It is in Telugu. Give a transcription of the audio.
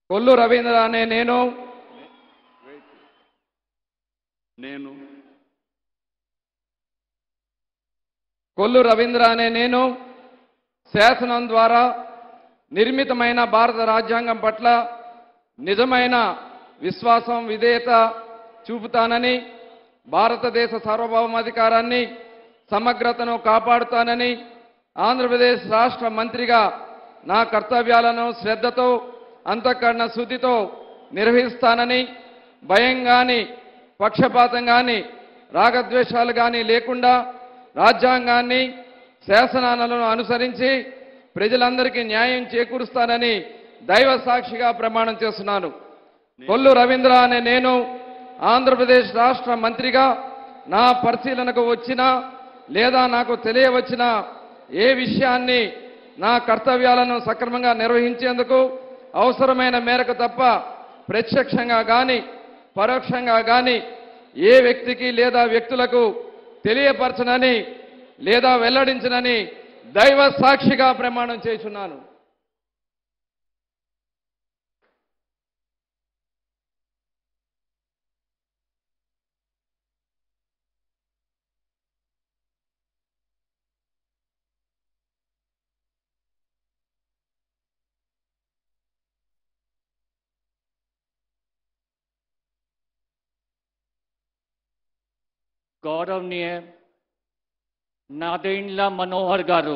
కొల్లు రవీంద్ర అనే నేను కొల్లు రవీంద్ర అనే నేను శాసనం ద్వారా నిర్మితమైన భారత రాజ్యాంగం పట్ల నిజమైన విశ్వాసం విధేయత చూపుతానని, భారతదేశ సార్వభౌమాధికారాన్ని సమగ్రతను కాపాడుతానని, ఆంధ్రప్రదేశ్ రాష్ట్ర మంత్రిగా నా కర్తవ్యాలను శ్రద్ధతో అంతఃకరణ శుద్ధితో నిర్వహిస్తానని, భయం గాని పక్షపాతం గాని రాగద్వేషాలు గాని లేకుండా రాజ్యాంగాన్ని శాసనాలను అనుసరించి ప్రజలందరికీ న్యాయం చేకూరుస్తానని దైవ సాక్షిగా ప్రమాణం చేస్తున్నాను. కొల్లు రవీంద్ర అనే నేను ఆంధ్రప్రదేశ్ రాష్ట్ర మంత్రిగా నా పరిశీలనకు వచ్చినా లేదా నాకు తెలియవచ్చిన ఏ విషయాన్ని నా కర్తవ్యాలను సక్రమంగా నిర్వహించేందుకు అవసరమైన మేరకు తప్ప ప్రత్యక్షంగా గాని పరోక్షంగా గాని ఏ వ్యక్తికి లేదా వ్యక్తులకు తెలియపరచనని లేదా వెల్లడించనని దైవ సాక్షిగా ప్రమాణం చేస్తున్నాను. गौरवनीय नादेंड्ला मनोहर गारू